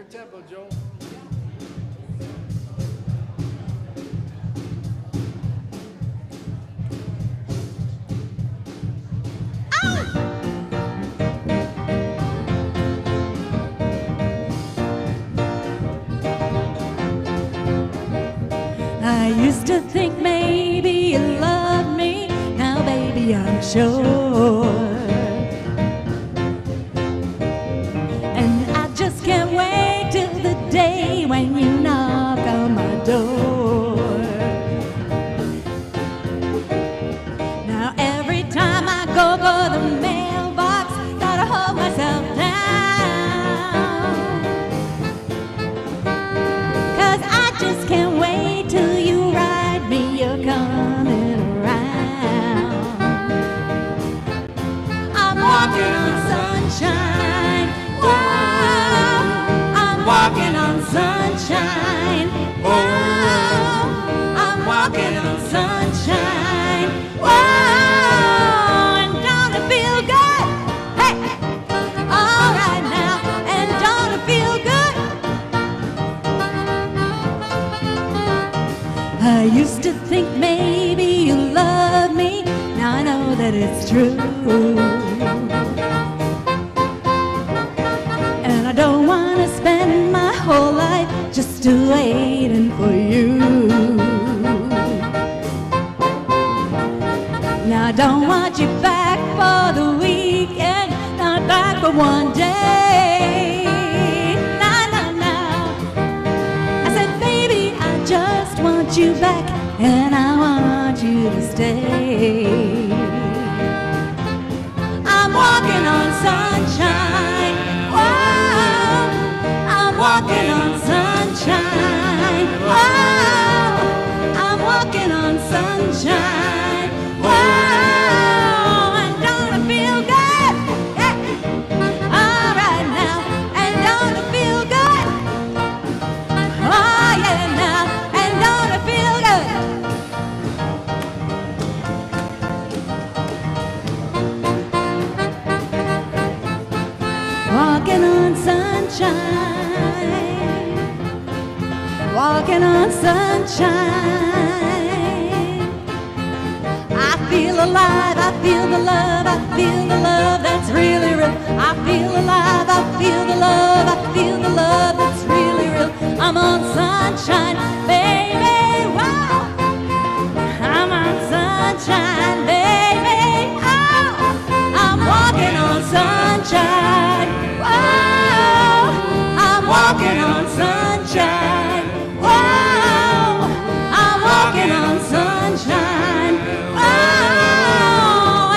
tempo, Joel. I used to think maybe you loved me. Now, baby, I'm sure. And I just can't wait till the day when you knock on my door. Now, every time I go for the mailbox, gotta hold myself down. 'Cause I just can't wait till you write me you're coming around. I'm walking on sunshine. Whoa, I'm walking on sunshine. Whoa, I'm walking on sunshine. Whoa, and don't it feel good? Hey, all right now, and don't it feel good? I used to think maybe you loved me. Now I know that it's true. And I don't want to spend my whole life just waiting for you. Now I don't want you back for the weekend, not back for one day. No, no, no. I said, baby, I just want you back, and I want you to stay. I'm walking on sunshine. Whoa, I'm walking on sunshine. Whoa, I'm walking on sunshine. Whoa, and don't it feel good? Yeah. All right now, and don't it feel good? Oh yeah now, and don't it feel good? Walking on sunshine, walking on sunshine. I feel alive, I feel the love, I feel the love that's really real. I feel alive, I feel the love, I feel the love that's really real. I'm on sunshine, baby, wow. I'm on sunshine, baby, oh. I'm walking on sunshine, whoa. I'm walking on sunshine, whoa. I'm walking on sunshine, whoa.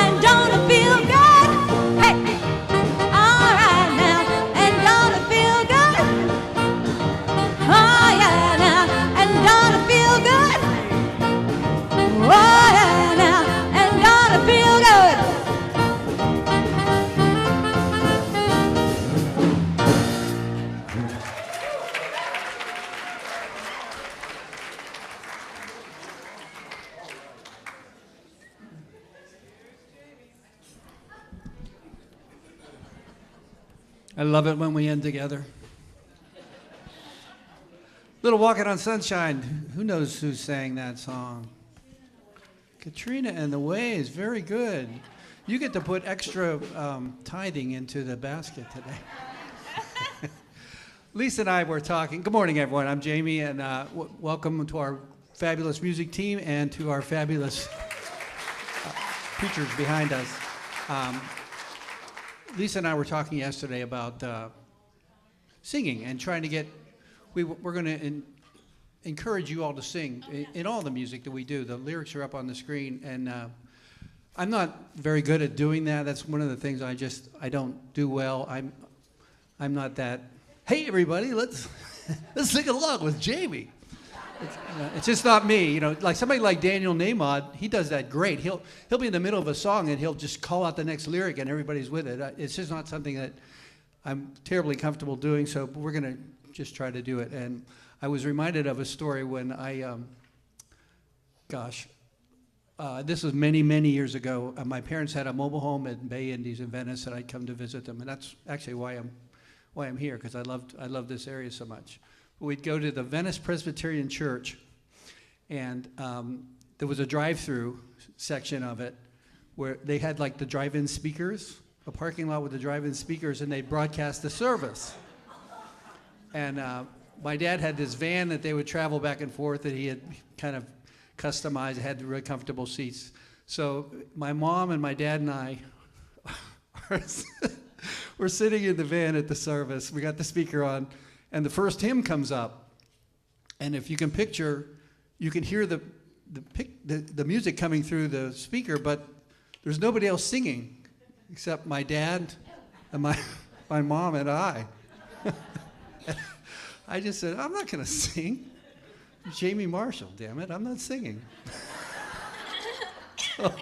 And don't it feel good? Hey, all right now, and don't it feel good? Oh yeah now, and don't it feel good? Oh yeah now, and don't it feel good? I love it when we end together. Little Walking on Sunshine. Who knows who sang that song? Katrina and the Waves. Very good. You get to put extra tithing into the basket today. Lisa and I were talking. Good morning, everyone. I'm Jamie, and welcome to our fabulous music team and to our fabulous preachers behind us. Lisa and I were talking yesterday about singing and trying to get, we're going to encourage you all to sing in all the music that we do. The lyrics are up on the screen, and I'm not very good at doing that. That's one of the things I don't do well. I'm not that, hey everybody, let's sing along with Jamie. It's just not me, you know. Like somebody like Daniel Nahmod, he does that great. He'll be in the middle of a song and he'll just call out the next lyric and everybody's with it. It's just not something that I'm terribly comfortable doing. So we're gonna just try to do it. And I was reminded of a story when I, this was many years ago. My parents had a mobile home at Bay Indies in Venice, and I'd come to visit them, and that's actually why why I'm here, because I love this area so much. We'd go to the Venice Presbyterian Church, and there was a drive-through section of it where they had like the drive-in speakers, a parking lot with the drive-in speakers, and they'd broadcast the service. And my dad had this van that they would travel back and forth that he had kind of customized. It had really comfortable seats. So my mom and my dad and I were sitting in the van at the service. We got the speaker on, and the first hymn comes up. And if you can picture, you can hear the music coming through the speaker, but there's nobody else singing except my dad and my mom and I. I just said, I'm not going to sing. Jamie Marshall, damn it, I'm not singing. So,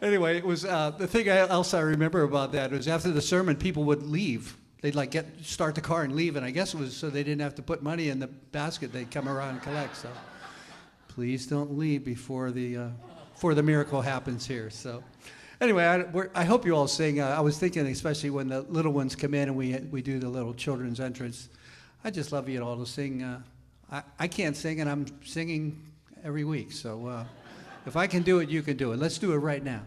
anyway, it was the thing else I remember about that was after the sermon, people would leave. They'd like start the car and leave, and I guess it was so they didn't have to put money in the basket. They'd come around and collect. So please don't leave before the miracle happens here. So anyway, I hope you all sing. I was thinking, especially when the little ones come in and we do the little children's entrance. I just love you all to sing. I can't sing, and I'm singing every week. So if I can do it, you can do it. Let's do it right now.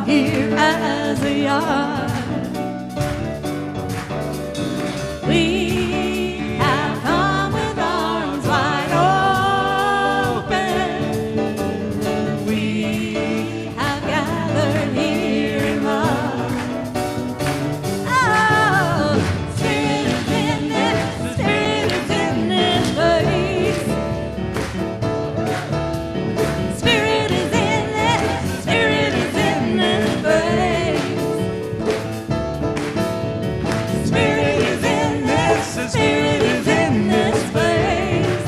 Here as we are, we have come with arms wide open. We have gathered here in love. Oh, Spirit is in this, Spirit is in this place. Spirit is in this, Spirit is in this. Spirit is in this place.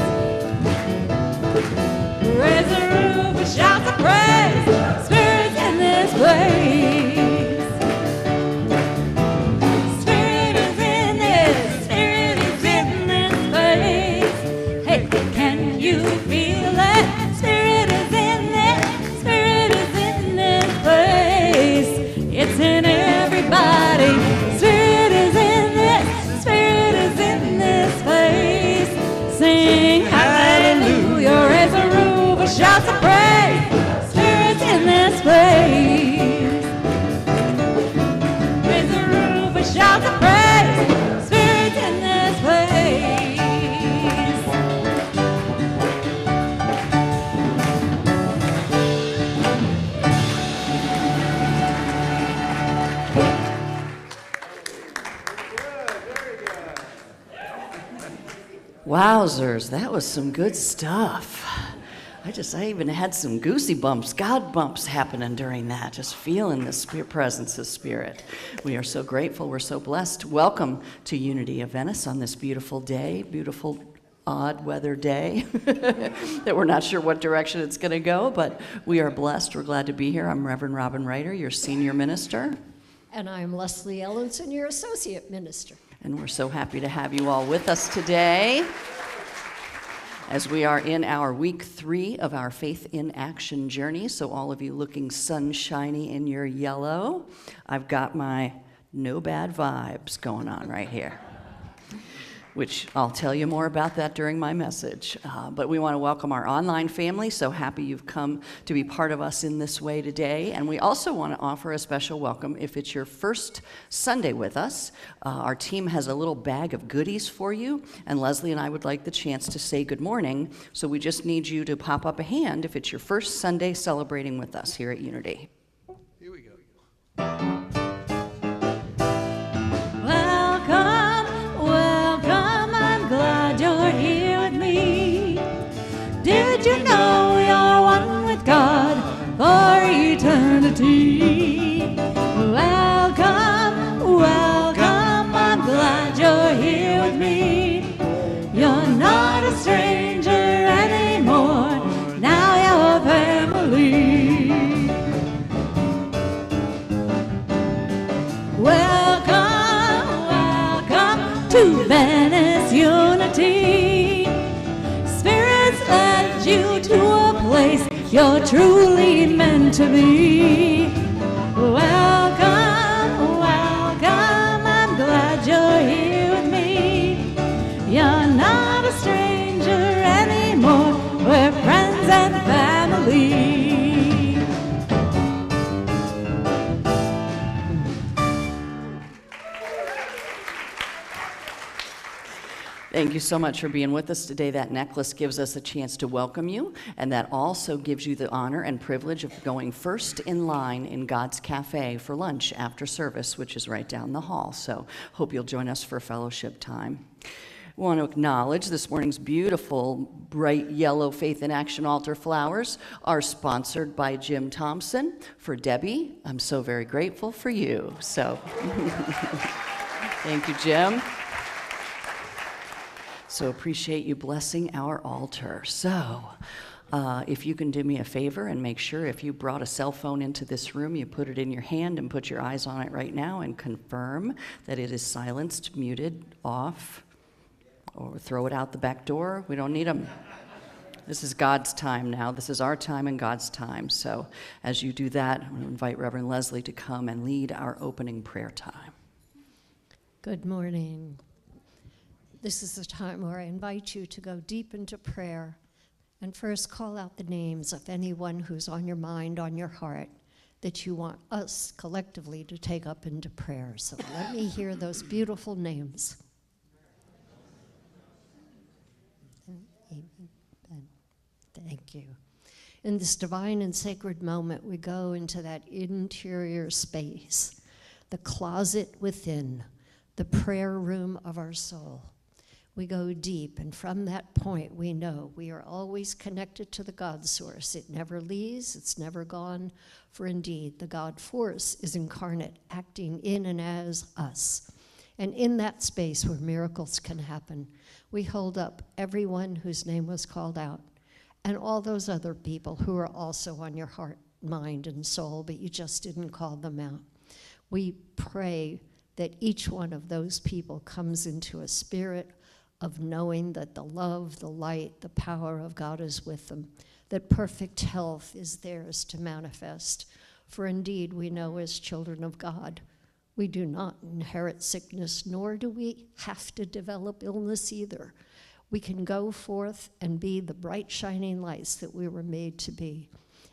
Raise the roof and shout the praise. Spirit's in this place. Spirit is in this. Spirit is in this place. Hey, can you feel it? Spirit is in this. Spirit is in this place. It's in everybody. Spirit is in this. Spirit is in this place. Sing hallelujah, raise the roof and shout the praise. Spirit's in this place. Raise the roof and shout the praise. Spirit's in this place. Wowzers, that was some good stuff. I even had some goosey bumps, God bumps happening during that, just feeling the presence of Spirit. We are so grateful, we're so blessed. Welcome to Unity of Venice on this beautiful day, beautiful odd weather day that we're not sure what direction it's going to go, but we are blessed. We're glad to be here. I'm Reverend Robin Reiter, your senior minister. And I'm Leslie Ellenson, your associate minister. And we're so happy to have you all with us today as we are in our week 3 of our Faith in Action journey. So all of you looking sunshiny in your yellow, I've got my no bad vibes going on right here, which I'll tell you more about that during my message. But we want to welcome our online family. So happy you've come to be part of us in this way today. And we also want to offer a special welcome if it's your first Sunday with us. Our team has a little bag of goodies for you. And Leslie and I would like the chance to say good morning. So we just need you to pop up a hand if it's your first Sunday celebrating with us here at Unity. Here we go. Glad you're here with me. Did you know you're one with God for eternity? Welcome, welcome, I'm glad to Venice unity. Spirits led you to a place you're truly meant to be. Welcome, welcome, I'm glad you're here with me. You're not a stranger anymore, we're friends and family. Thank you so much for being with us today. That necklace gives us a chance to welcome you, and that also gives you the honor and privilege of going first in line in God's Cafe for lunch after service, which is right down the hall. So hope you'll join us for fellowship time. We want to acknowledge this morning's beautiful, bright yellow Faith in Action altar flowers are sponsored by Jim Thompson. For Debbie, I'm so very grateful for you. So thank you, Jim. So appreciate you blessing our altar. So if you can do me a favor and make sure if you brought a cell phone into this room, you put it in your hand and put your eyes on it right now and confirm that it is silenced, muted, off, or throw it out the back door. We don't need them. This is God's time now. This is our time and God's time. So as you do that, I'm going to invite Reverend Leslie to come and lead our opening prayer time. Good morning. This is the time where I invite you to go deep into prayer and first call out the names of anyone who's on your mind, on your heart, that you want us collectively to take up into prayer. So let me hear those beautiful names. Amen. Thank you. In this divine and sacred moment, we go into that interior space, the closet within, the prayer room of our soul. We go deep, and from that point, we know we are always connected to the God source. It never leaves, it's never gone, for indeed, the God force is incarnate, acting in and as us. And in that space where miracles can happen, we hold up everyone whose name was called out, and all those other people who are also on your heart, mind, and soul, but you just didn't call them out. We pray that each one of those people comes into a spirit of knowing that the love, the light, the power of God is with them, that perfect health is theirs to manifest. For indeed, we know as children of God, we do not inherit sickness, nor do we have to develop illness either. We can go forth and be the bright, shining lights that we were made to be.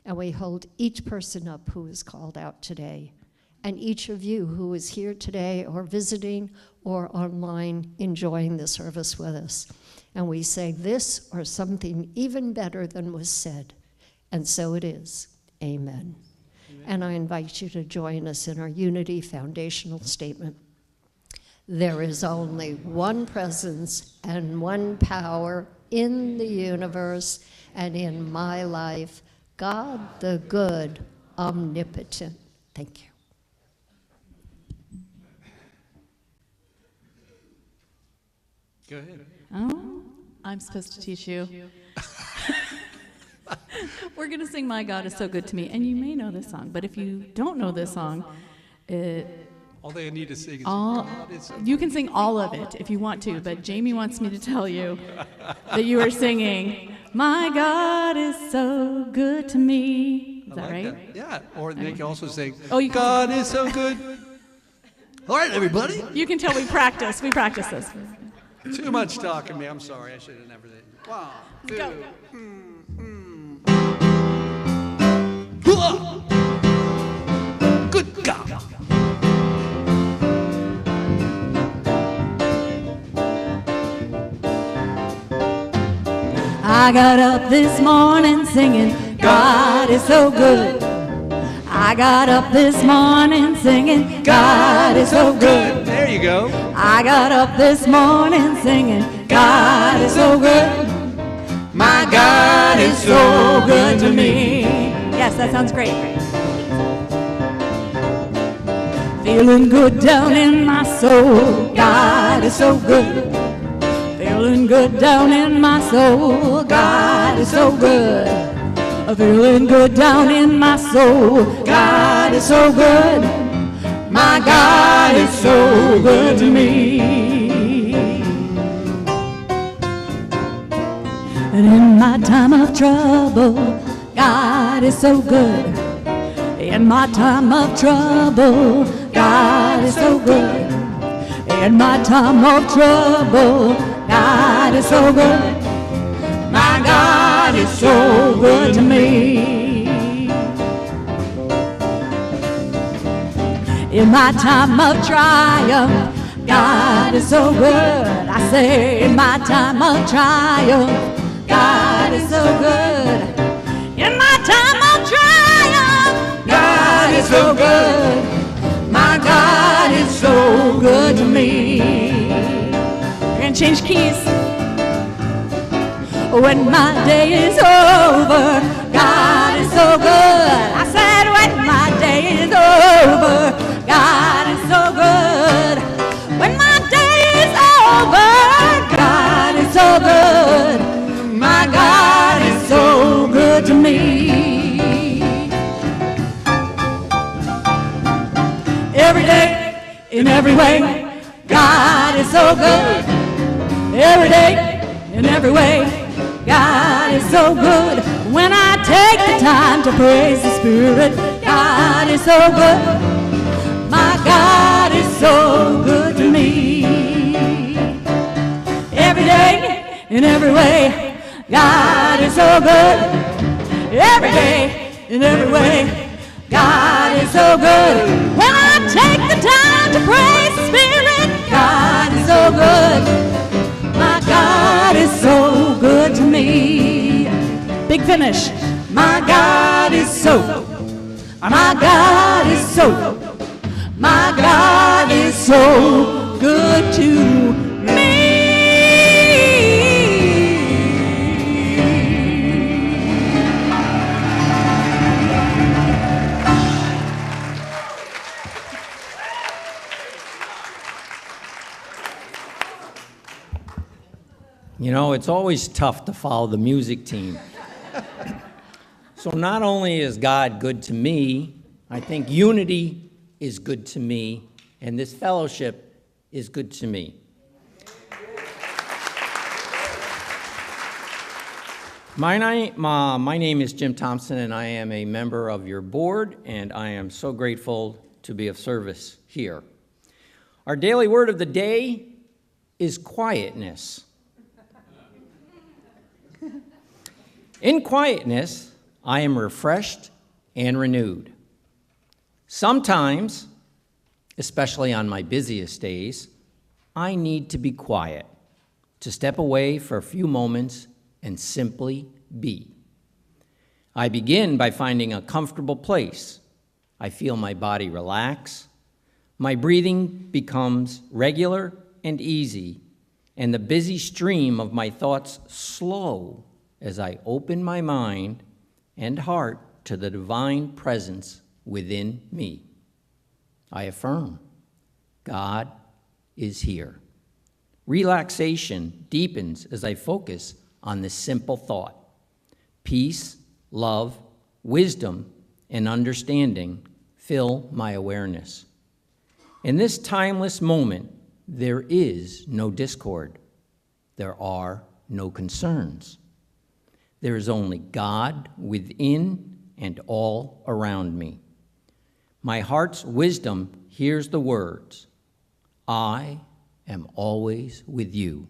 And we hold each person up who is called out today, and each of you who is here today or visiting or online enjoying the service with us. And we say this or something even better than was said. And so it is. Amen. Amen. And I invite you to join us in our unity foundational statement. There is only one presence and one power in the universe and in my life, God the good, omnipotent. Thank you. Go ahead. Oh, I'm supposed to teach you. We're going to sing My God Is So Good to Me, and you may know this song, but if you don't know this song, All they need to sing is you can sing all of it if you want to, but Jamie wants me to tell you that you are singing My God Is So Good to Me. Is that right? Yeah, or they can also sing you can God is so good. All right, everybody. You can tell we practice. We practice this. Too much talking to me. I'm sorry. I should have never did. 1, 2. Go. Good God. I got up this morning singing, God is so good. I got up this morning singing, God is so good. There you go. I got up this morning singing, God is so good. My God is so good to me. Yes, that sounds great. Feeling good down in my soul, God is so good. Feeling good down in my soul, God is so good. Feeling good down in my soul, God is so good. My God is so good to me. And in my time of trouble, God is so good. In my time of trouble, God is so good. In my time of trouble, God is so good. My God is so good to me. In my time of triumph, God is so good. I say, in my time of triumph, God is so good. In my time of triumph, God is so good. My God is so good to me. We're gonna change keys. When my day is over, God is so good. I said, when my day is over, God is so good. When my day is over, God is so good. My God is so good to me. Every day, in every way, God is so good. Every day, in every way, God is so good. When I take the time to praise the Spirit, God is so good. My God is so good to me. Every day, in every way, God is so good. Every day, in every way, God is so good. When I take the time to praise the Spirit, God is so good. My God is so good to me. Big finish. My God is so. My God is so. My God is so good to me. You know, it's always tough to follow the music team. So not only is God good to me, I think unity is good to me, and this fellowship is good to me. My name is Jim Thompson, and I am a member of your board, and I am so grateful to be of service here. Our daily word of the day is quietness. In quietness, I am refreshed and renewed. Sometimes, especially on my busiest days, I need to be quiet, to step away for a few moments and simply be. I begin by finding a comfortable place. I feel my body relax. My breathing becomes regular and easy, and the busy stream of my thoughts slow as I open my mind and heart to the divine presence within me. I affirm, God is here. Relaxation deepens as I focus on this simple thought. Peace, love, wisdom, and understanding fill my awareness. In this timeless moment, there is no discord. There are no concerns. There is only God within and all around me. My heart's wisdom hears the words, I am always with you.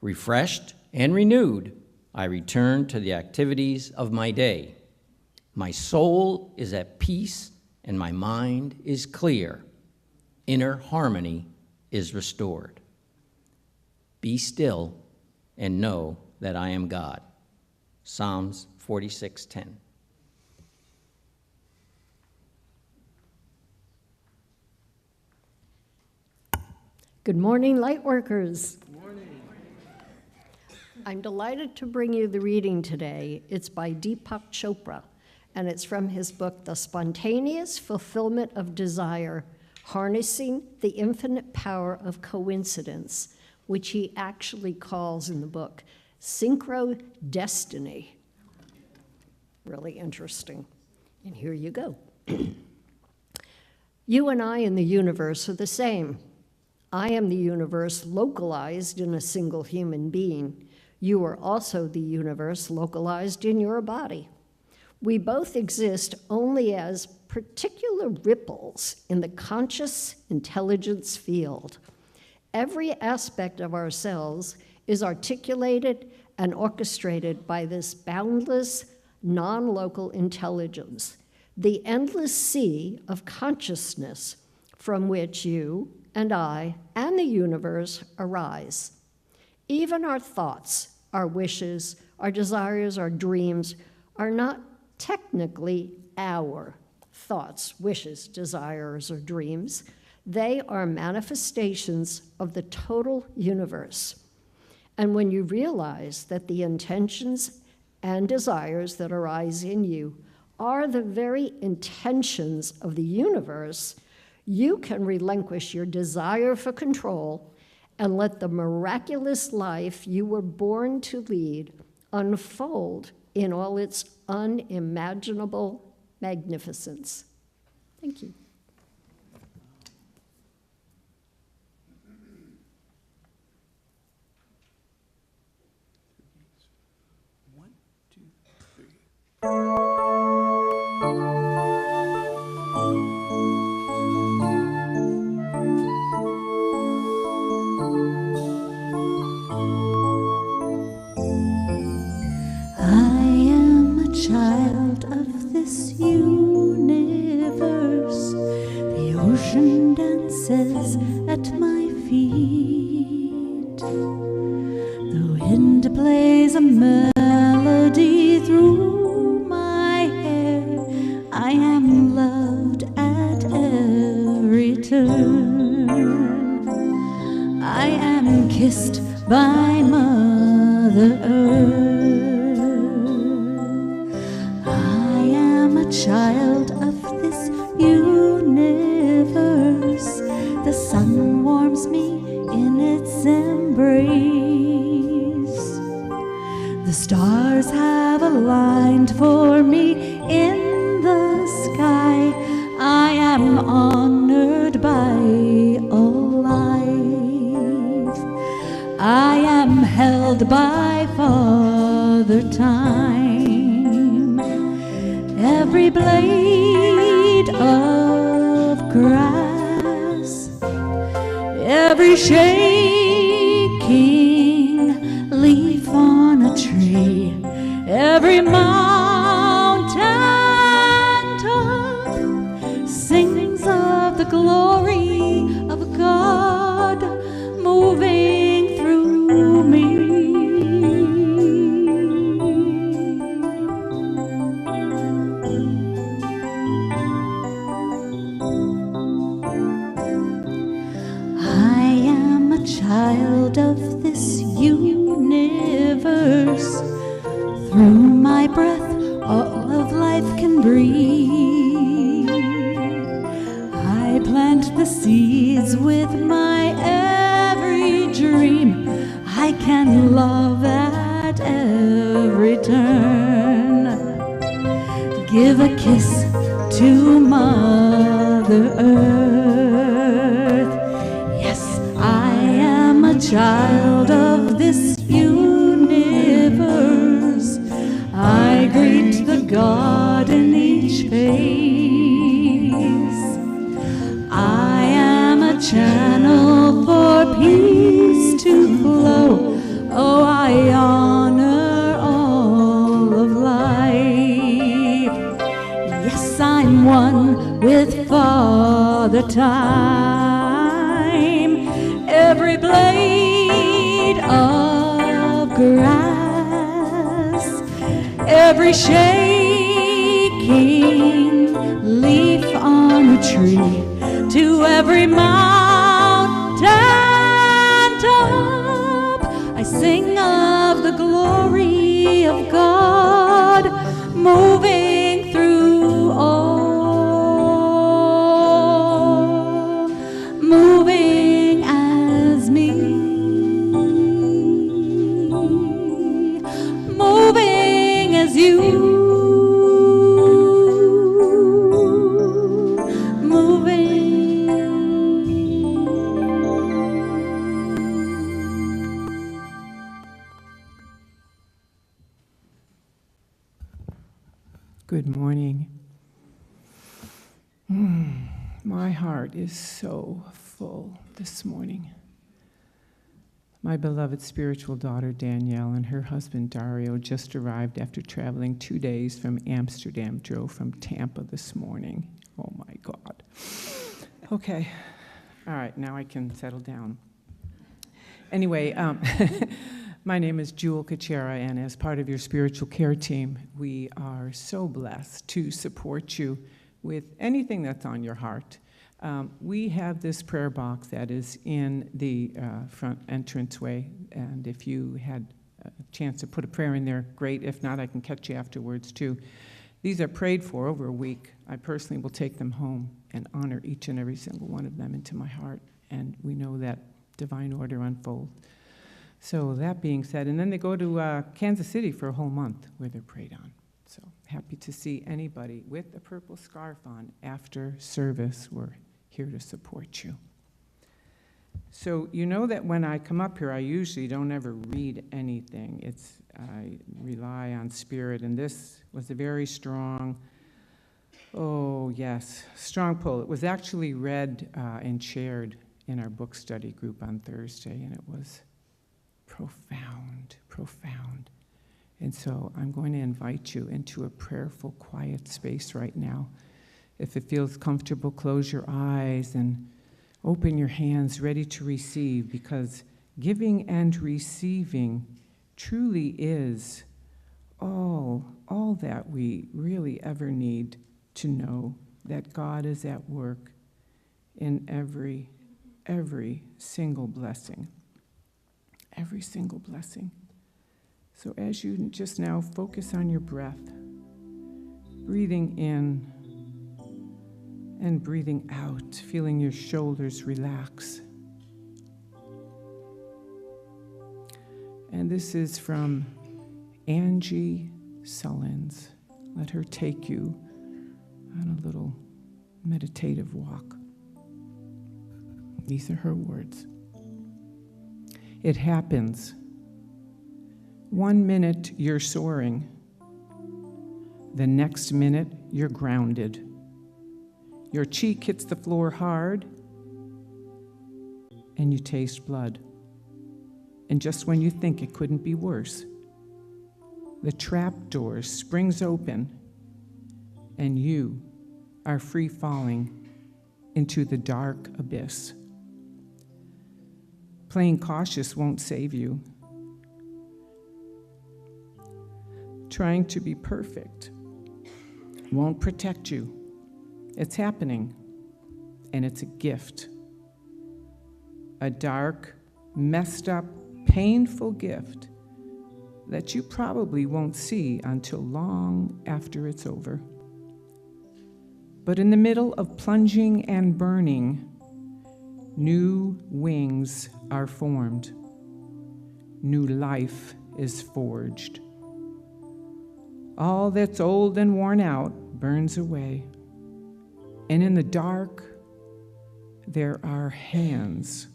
Refreshed and renewed, I return to the activities of my day. My soul is at peace and my mind is clear. Inner harmony is restored. Be still and know that I am God. Psalms 46:10. Good morning, Lightworkers. Good morning. I'm delighted to bring you the reading today. It's by Deepak Chopra, and it's from his book, The Spontaneous Fulfillment of Desire, Harnessing the Infinite Power of Coincidence, which he actually calls in the book Synchrodestiny. Really interesting. And here you go. You and I in the universe are the same. I am the universe localized in a single human being. You are also the universe localized in your body. We both exist only as particular ripples in the conscious intelligence field. Every aspect of ourselves is articulated and orchestrated by this boundless, non-local intelligence, the endless sea of consciousness from which you and I and the universe arise. Even our thoughts, our wishes, our desires, our dreams are not technically our thoughts, wishes, desires, or dreams. They are manifestations of the total universe. And when you realize that the intentions and desires that arise in you are the very intentions of the universe, you can relinquish your desire for control and let the miraculous life you were born to lead unfold in all its unimaginable magnificence. Thank you. One, two, three. I am a child of this universe. The ocean dances at my feet. The wind plays a melody through my hair. I am loved at every turn. I am kissed by Mother Earth. Child of this universe, the sun warms me in its embrace. The stars have aligned for me in the sky. I am honored by all life. I am held by Father Time. Every blade of grass, every shaking leaf on a tree, every mountain top sings of the glory of God moving through me. Child of this universe, through my breath all of life can breathe. I plant the seeds with my every dream. I can love at every turn. Give a kiss to Mother Earth. Yes, I am a child of this universe. I greet the God in each face. I am a channel for peace to flow. Oh, I honor all of life. Yes, I'm one with Father Time. Every blade of grass, every shaking leaf on a tree, to every mountain top, I sing of the glory of God moving through all, moving as me, moving as you. Moving My heart is so full this morning. My beloved spiritual daughter Danielle and her husband Dario just arrived after traveling 2 days from Amsterdam, drove from Tampa this morning. Oh my God. Okay, all right, now I can settle down. Anyway, my name is Jewel Kachera, and as part of your spiritual care team, we are so blessed to support you with anything that's on your heart. We have this prayer box that is in the front entranceway, and if you had a chance to put a prayer in there, great. If not, I can catch you afterwards too. These are prayed for over a week. I personally will take them home and honor each and every single one of them into my heart, and we know that divine order unfold. So that being said, and then they go to Kansas City for a whole month where they're prayed on. So happy to see anybody with a purple scarf on after service. We're here to support you. So you know that when I come up here, I usually don't ever read anything. I rely on spirit, and this was a very strong, strong pull. It was actually read and shared in our book study group on Thursday, and it was profound, profound. And so I'm going to invite you into a prayerful, quiet space right now. If it feels comfortable, close your eyes and open your hands, ready to receive, because giving and receiving truly is all that we really ever need to know that God is at work in every single blessing. Every single blessing. So as you just now focus on your breath, breathing in and breathing out, feeling your shoulders relax. And this is from Angie Sullins. Let her take you on a little meditative walk. These are her words. It happens. 1 minute you're soaring. The next minute you're grounded. Your cheek hits the floor hard, and you taste blood. And just when you think it couldn't be worse, the trap door springs open, and you are free falling into the dark abyss. Playing cautious won't save you. Trying to be perfect won't protect you. It's happening, and it's a gift. A dark, messed up, painful gift that you probably won't see until long after it's over. But in the middle of plunging and burning, new wings are formed. New life is forged. All that's old and worn out burns away. And in the dark, there are hands.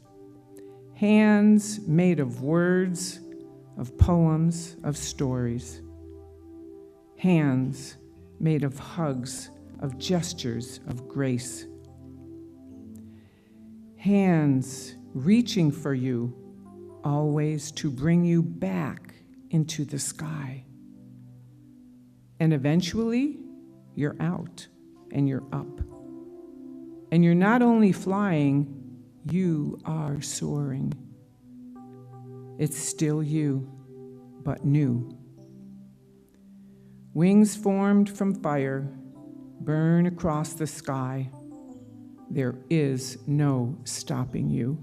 Hands made of words, of poems, of stories. Hands made of hugs, of gestures, of grace. Hands reaching for you, always to bring you back into the sky. And eventually, you're out and you're up. And you're not only flying, you are soaring. It's still you, but new. Wings formed from fire burn across the sky. There is no stopping you.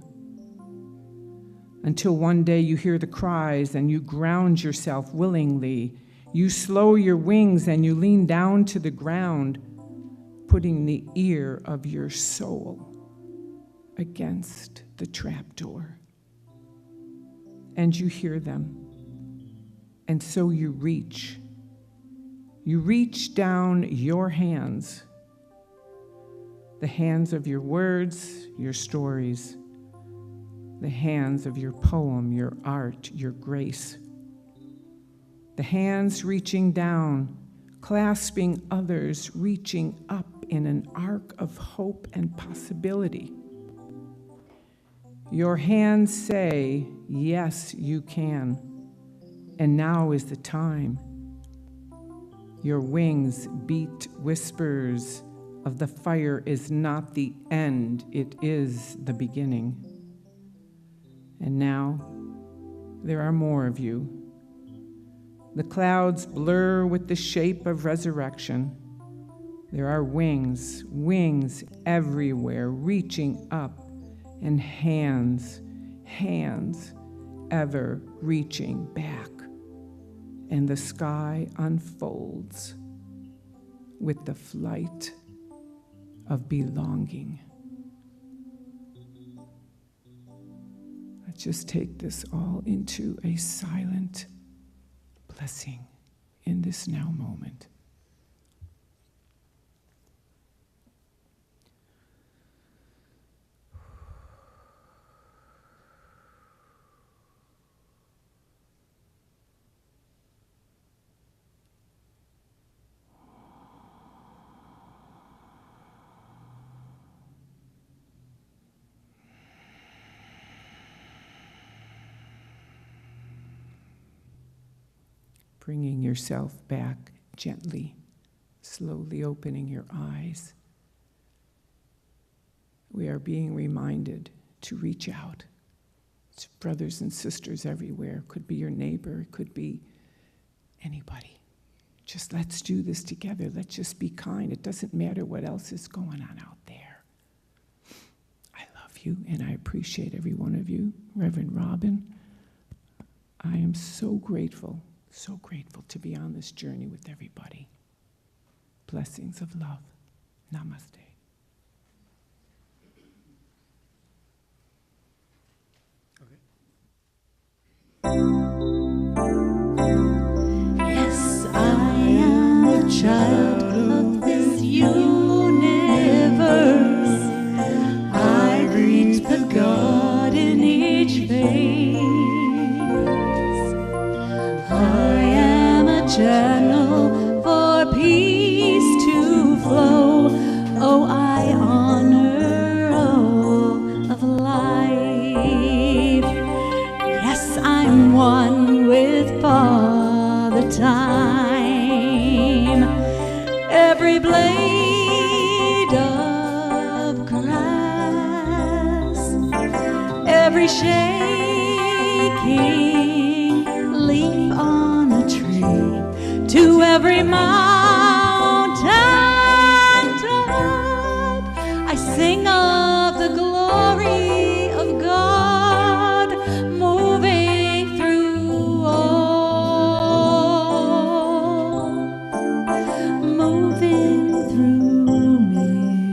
Until one day you hear the cries and you ground yourself willingly. You slow your wings and you lean down to the ground, putting the ear of your soul against the trapdoor. And you hear them. And so you reach. You reach down your hands, the hands of your words, your stories, the hands of your poem, your art, your grace. The hands reaching down, clasping others, reaching up in an arc of hope and possibility. Your hands say, yes, you can, and now is the time. Your wings beat whispers of the fire is not the end, it is the beginning. And now, there are more of you. The clouds blur with the shape of resurrection. There are wings, wings everywhere, reaching up, and hands, hands ever reaching back. And the sky unfolds with the flight of belonging. Let's just take this all into a silent blessing in this now moment. Bringing yourself back gently, slowly opening your eyes. We are being reminded to reach out to brothers and sisters everywhere. Could be your neighbor, it could be anybody. Just let's do this together. Let's just be kind. It doesn't matter what else is going on out there. I love you and I appreciate every one of you. Reverend Robin, I am so grateful to be on this journey with everybody. Blessings of love. Namaste. Yes, I am a child of this universe. I greet the God in each face. I am a channel for peace to flow. Oh, I honor all of life. Yes, I'm one with Father Time. Every blade of grass, every shaking leaf on a tree, to every mountain top, I sing of the glory of God moving through all, moving through me,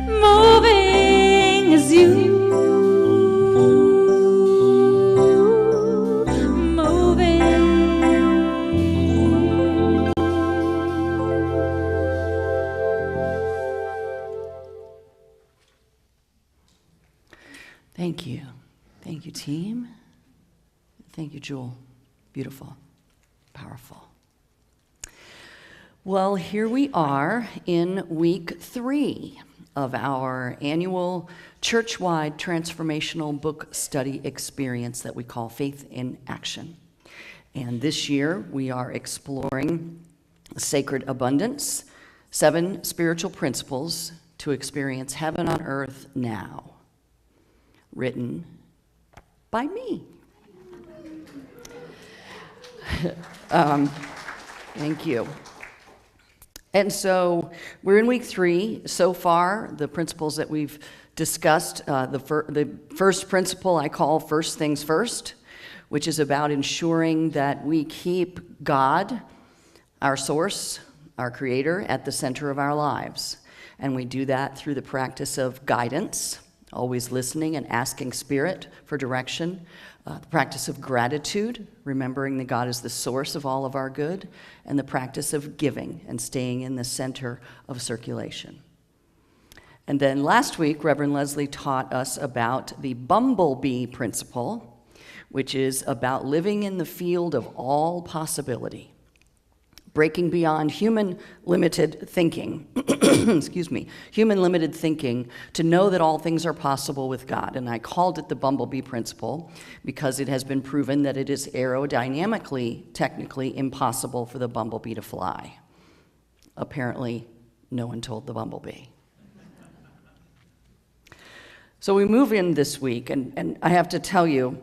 moving as you. Thank you. Thank you, team. Thank you, Jewel. Beautiful, powerful. Well, here we are in week 3 of our annual church-wide transformational book study experience that we call Faith in Action. And this year we are exploring Sacred Abundance, 7 spiritual principles to experience heaven on earth now. Written by me. Thank you. And so we're in week 3. So far, the principles that we've discussed, the first principle I call first things first, which is about ensuring that we keep God, our source, our creator, at the center of our lives. And we do that through the practice of guidance, always listening and asking Spirit for direction, the practice of gratitude, remembering that God is the source of all of our good, and the practice of giving and staying in the center of circulation. And then last week, Reverend Leslie taught us about the bumblebee principle, which is about living in the field of all possibility. breaking beyond human limited thinking, excuse me, human limited thinking to know that all things are possible with God. And I called it the bumblebee principle because it has been proven that it is aerodynamically, technically impossible for the bumblebee to fly. Apparently, no one told the bumblebee. So we move in this week, and I have to tell you,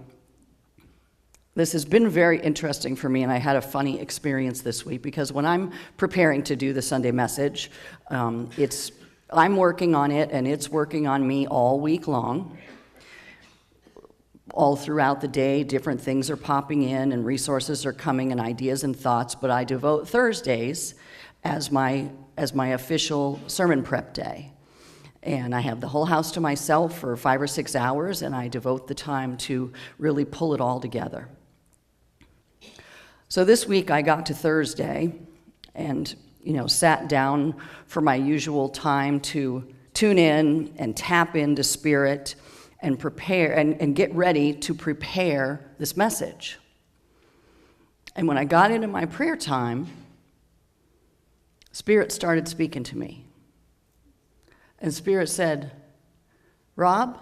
this has been very interesting for me, and I had a funny experience this week because when I'm preparing to do the Sunday message, I'm working on it, and it's working on me all week long. All throughout the day, different things are popping in, and resources are coming, and ideas and thoughts, but I devote Thursdays as my official sermon prep day. And I have the whole house to myself for 5 or 6 hours, and I devote the time to really pull it all together. So this week I got to Thursday and, sat down for my usual time to tune in and tap into Spirit and prepare and get ready to prepare this message. And when I got into my prayer time, Spirit started speaking to me. And Spirit said, Rob,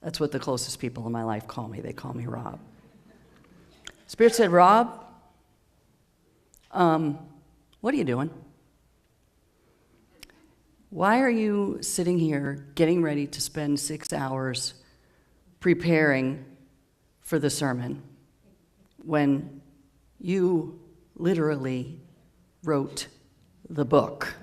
that's what the closest people in my life call me. They call me Rob. Spirit said, Rob, what are you doing? Why are you sitting here getting ready to spend 6 hours preparing for the sermon when you literally wrote the book?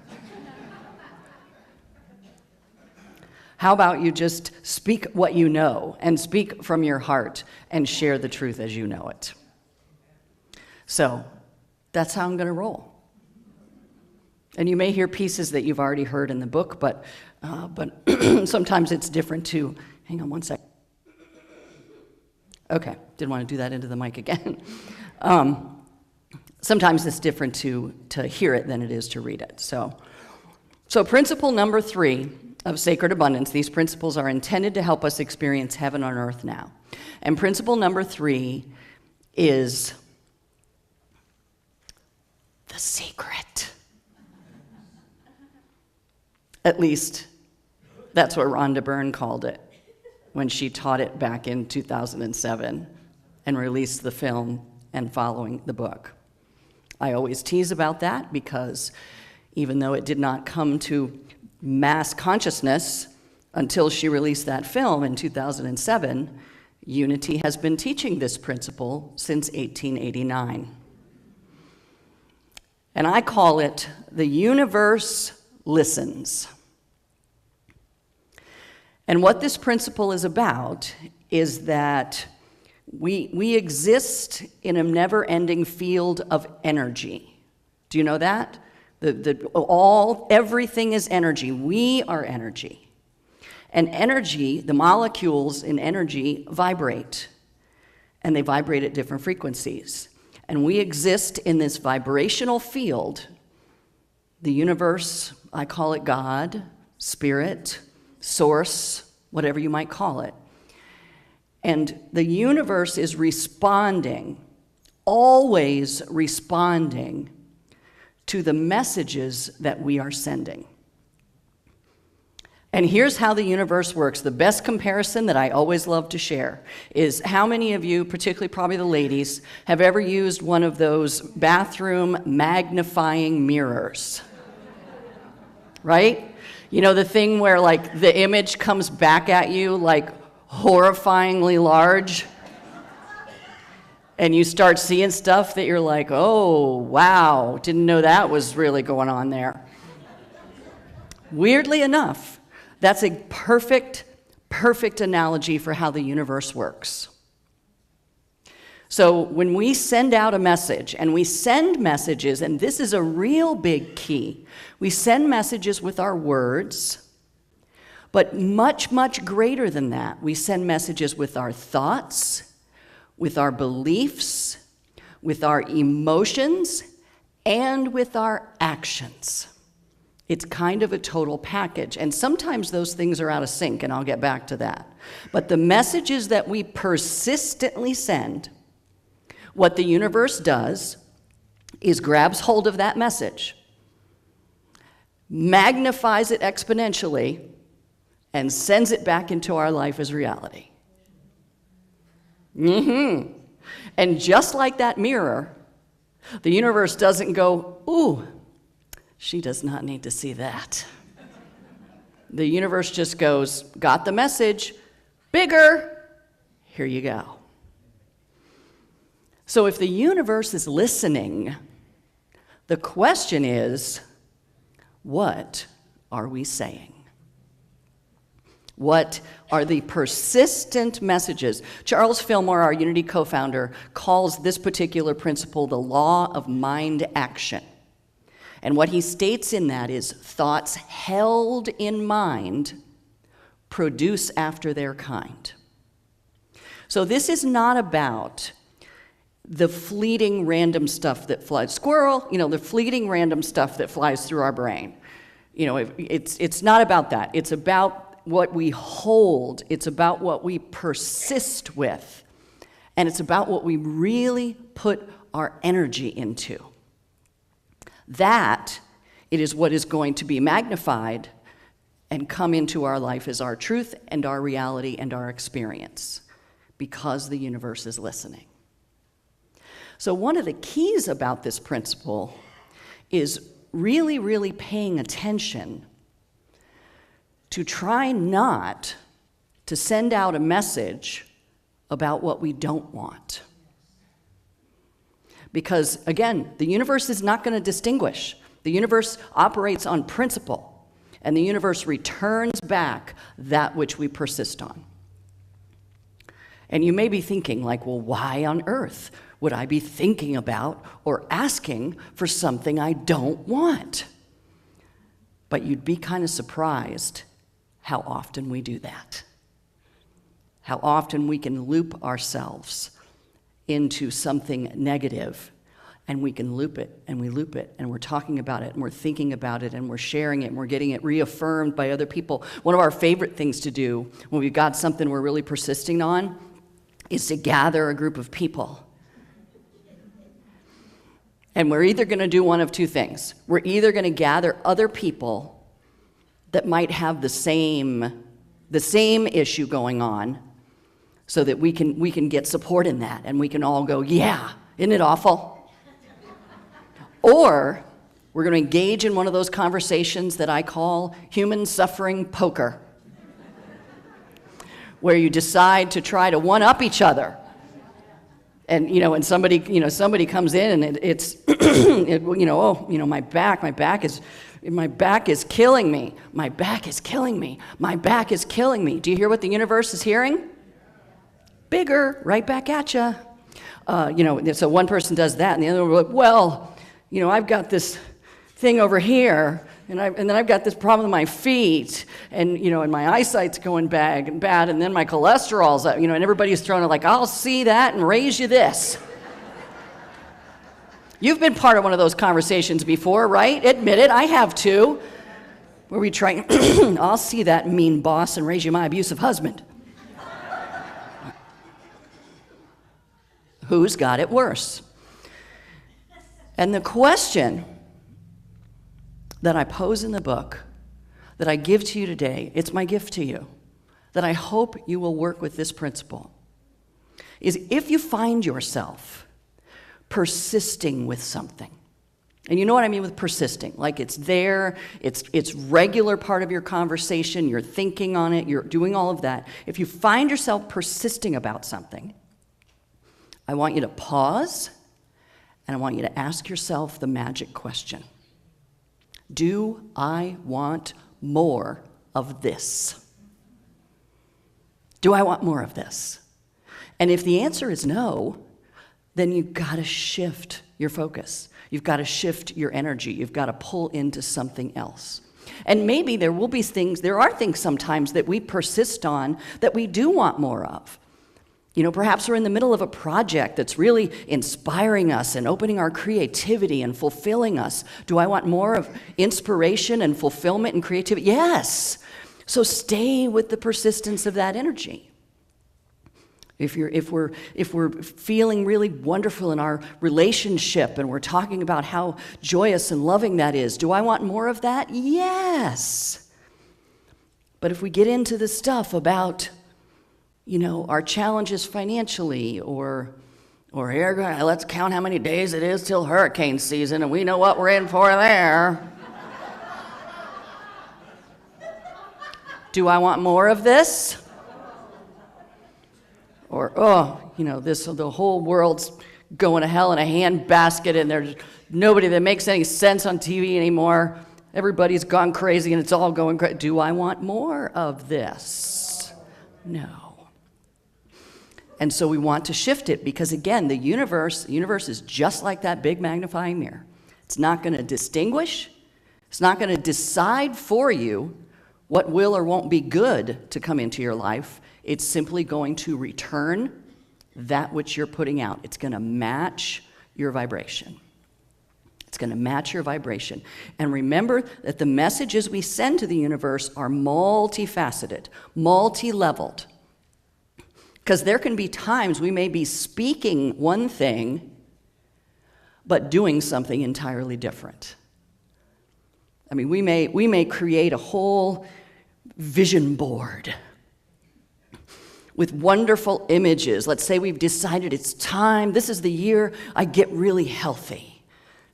How about you just speak what you know and speak from your heart and share the truth as you know it? So that's how I'm going to roll. And you may hear pieces that you've already heard in the book, but sometimes it's different too. Hang on one second. Okay, didn't want to do that into the mic again. Sometimes it's different to hear it than it is to read it. So principle number 3 of Sacred Abundance, these principles are intended to help us experience heaven on earth now. And principle number 3 is the secret. At least, that's what Rhonda Byrne called it when she taught it back in 2007 and released the film and following the book. I always tease about that because even though it did not come to mass consciousness until she released that film in 2007, Unity has been teaching this principle since 1889. And I call it the universe listens. And what this principle is about is that we exist in a never-ending field of energy. Do you know that? Everything is energy. We are energy. And energy, the molecules in energy vibrate. And they vibrate at different frequencies. And we exist in this vibrational field. The universe, I call it God, Spirit, Source, whatever you might call it. And the universe is responding, always responding to the messages that we are sending. And here's how the universe works. The best comparison that I always love to share is how many of you, particularly probably the ladies, have ever used one of those bathroom magnifying mirrors? Right? You know, the thing where like the image comes back at you like horrifyingly large? And you start seeing stuff that you're like, oh, wow, didn't know that was really going on there. Weirdly enough, that's a perfect analogy for how the universe works. So when we send out a message, and we send messages, and this is a real big key, we send messages with our words, but much, much greater than that, we send messages with our thoughts, with our beliefs, with our emotions, and with our actions. It's kind of a total package, and sometimes those things are out of sync, and I'll get back to that. But the messages that we persistently send, what the universe does is grabs hold of that message, magnifies it exponentially, and sends it back into our life as reality. And just like that mirror, the universe doesn't go, ooh, she does not need to see that. The universe just goes, got the message, bigger, here you go. So if the universe is listening, the question is, what are we saying? What are the persistent messages? Charles Fillmore, our Unity co-founder, calls this particular principle the law of mind action. And what he states in that is thoughts held in mind produce after their kind. So this is not about the fleeting random stuff that flies. Squirrel, the fleeting random stuff that flies through our brain. It's not about that. It's about what we hold. It's about what we persist with. And it's about what we really put our energy into. That, it is what is going to be magnified and come into our life as our truth and our reality and our experience, because the universe is listening. So one of the keys about this principle is really, really paying attention to try not to send out a message about what we don't want. Because, again, the universe is not going to distinguish. The universe operates on principle, and the universe returns back that which we persist on. And you may be thinking, like, well, why on earth would I be thinking about or asking for something I don't want? But you'd be kind of surprised how often we do that. How often we can loop ourselves into something negative, and we can loop it, and we loop it, and we're talking about it, and we're thinking about it, and we're sharing it, and we're getting it reaffirmed by other people. One of our favorite things to do when we've got something we're really persisting on is to gather a group of people. And we're either going to do one of two things. We're either going to gather other people that might have the same issue going on, so that we can get support in that, and we can all go, yeah, isn't it awful? Or we're going to engage in one of those conversations that I call human suffering poker, where you decide to try to one-up each other. And and somebody comes in, and it's my back is killing me. My back is killing me. My back is killing me. Do you hear what the universe is hearing? Bigger, right back at you. So one person does that, and the other one will be like, well, I've got this thing over here, and then I've got this problem with my feet, and and my eyesight's going bad, and then my cholesterol's up, and everybody's throwing it like, I'll see that and raise you this. You've been part of one of those conversations before, right? Admit it, I have too. Where we try, I'll see that mean boss and raise you my abusive husband. Who's got it worse? And the question that I pose in the book, that I give to you today, it's my gift to you, that I hope you will work with this principle, is if you find yourself persisting with something, and you know what I mean with persisting, like it's there, it's regular part of your conversation, you're thinking on it, you're doing all of that. If you find yourself persisting about something, I want you to pause, and I want you to ask yourself the magic question. Do I want more of this? Do I want more of this? And if the answer is no, then you've got to shift your focus. You've got to shift your energy. You've got to pull into something else. And maybe there are things sometimes that we persist on that we do want more of. Perhaps we're in the middle of a project that's really inspiring us and opening our creativity and fulfilling us. Do I want more of inspiration and fulfillment and creativity? Yes. So stay with the persistence of that energy. If we're feeling really wonderful in our relationship and we're talking about how joyous and loving that is, do I want more of that? Yes. But if we get into the stuff about, our challenges financially, or here, let's count how many days it is till hurricane season and we know what we're in for there. Do I want more of this? Or, the whole world's going to hell in a handbasket and there's nobody that makes any sense on TV anymore. Everybody's gone crazy and it's all going crazy. Do I want more of this? No. And so we want to shift it because, again, the universe is just like that big magnifying mirror. It's not going to distinguish. It's not going to decide for you what will or won't be good to come into your life. It's simply going to return that which you're putting out. It's going to match your vibration. It's going to match your vibration. And remember that the messages we send to the universe are multifaceted, multi-leveled. Because there can be times we may be speaking one thing, but doing something entirely different. I mean, we may create a whole vision board with wonderful images. Let's say we've decided it's time. This is the year I get really healthy.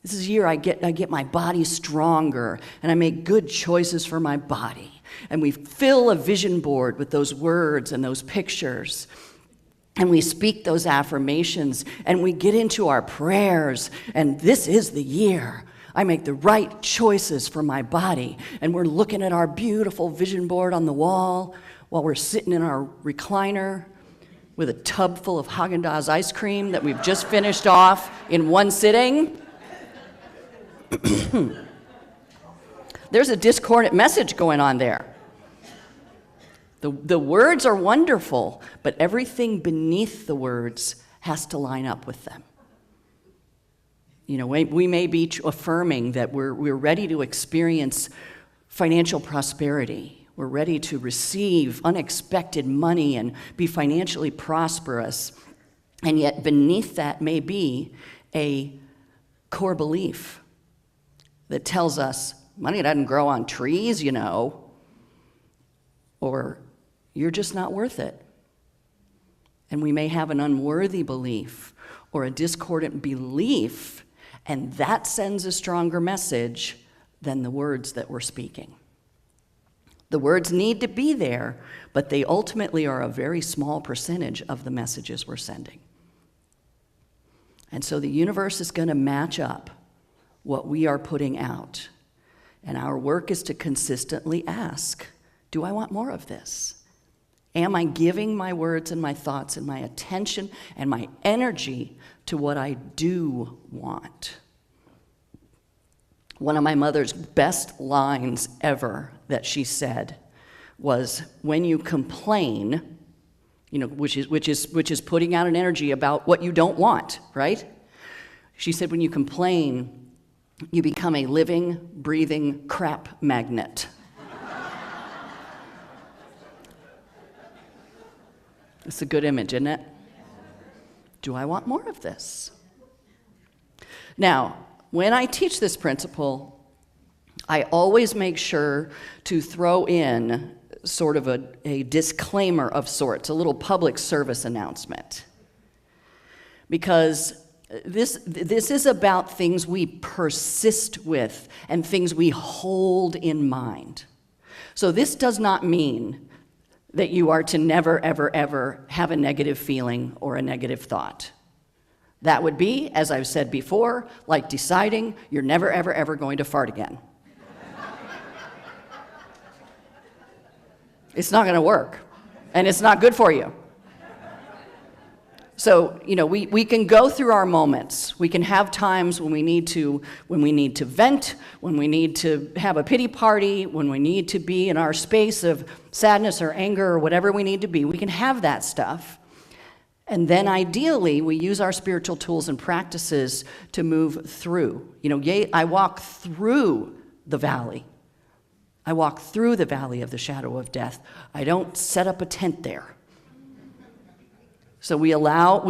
This is the year I get my body stronger and I make good choices for my body. And we fill a vision board with those words and those pictures. And we speak those affirmations and we get into our prayers. And this is the year I make the right choices for my body. And we're looking at our beautiful vision board on the wall while we're sitting in our recliner with a tub full of Haagen-Dazs ice cream that we've just finished off in one sitting. There's a discordant message going on there. The words are wonderful, but everything beneath the words has to line up with them. We may be affirming that we're ready to experience financial prosperity. We're ready to receive unexpected money and be financially prosperous. And yet beneath that may be a core belief that tells us money doesn't grow on trees, or you're just not worth it. And we may have an unworthy belief or a discordant belief, and that sends a stronger message than the words that we're speaking. The words need to be there, but they ultimately are a very small percentage of the messages we're sending. And so the universe is going to match up what we are putting out. And our work is to consistently ask, do I want more of this? Am I giving my words and my thoughts and my attention and my energy to what I do want? One of my mother's best lines ever that she said was, when you complain, which is putting out an energy about what you don't want, right? She said, when you complain, you become a living, breathing crap magnet. It's a good image, isn't it? Do I want more of this? Now, when I teach this principle, I always make sure to throw in sort of a disclaimer of sorts, a little public service announcement. Because this is about things we persist with and things we hold in mind. So this does not mean that you are to never, ever, ever have a negative feeling or a negative thought. That would be, as I've said before, like deciding you're never, ever, ever going to fart again. It's not going to work, and it's not good for you. So, we can go through our moments. We can have times when we need to vent, when we need to have a pity party, when we need to be in our space of sadness or anger or whatever we need to be. We can have that stuff. And then ideally, we use our spiritual tools and practices to move through. I walk through the valley. I walk through the valley of the shadow of death. I don't set up a tent there. So we allow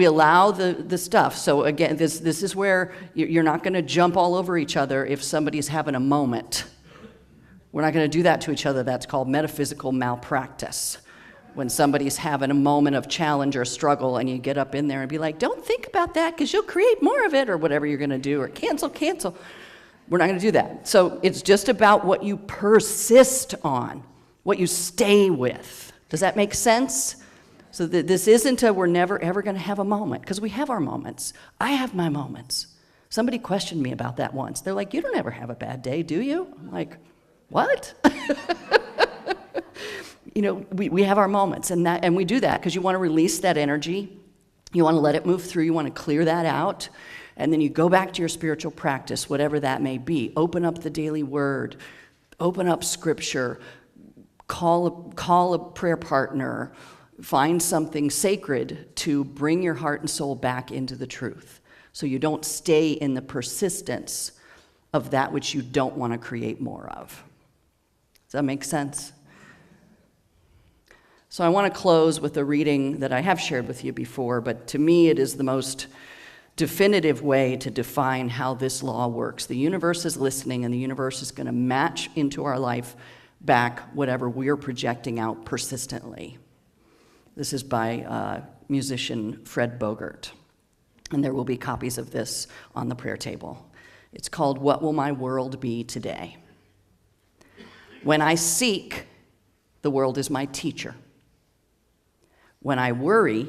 the stuff. So again, this is where you're not going to jump all over each other if somebody's having a moment. We're not going to do that to each other. That's called metaphysical malpractice. When somebody's having a moment of challenge or struggle and you get up in there and be like, don't think about that because you'll create more of it, or whatever you're going to do, or cancel. We're not going to do that. So it's just about what you persist on, what you stay with. Does that make sense? So this isn't we're never ever going to have a moment, because we have our moments. I have my moments. Somebody questioned me about that once. They're like, you don't ever have a bad day, do you? I'm like, what? You know, we have our moments, and we do that because you want to release that energy. You want to let it move through. You want to clear that out. And then you go back to your spiritual practice, whatever that may be. Open up the daily word. Open up scripture. Call a prayer partner. Find something sacred to bring your heart and soul back into the truth, so you don't stay in the persistence of that which you don't want to create more of. Does that make sense? So I want to close with a reading that I have shared with you before, but to me it is the most definitive way to define how this law works. The universe is listening, and the universe is going to match into our life back whatever we're projecting out persistently. This is by musician Fred Bogart, and there will be copies of this on the prayer table. It's called, What Will My World Be Today? When I seek, the world is my teacher. When I worry,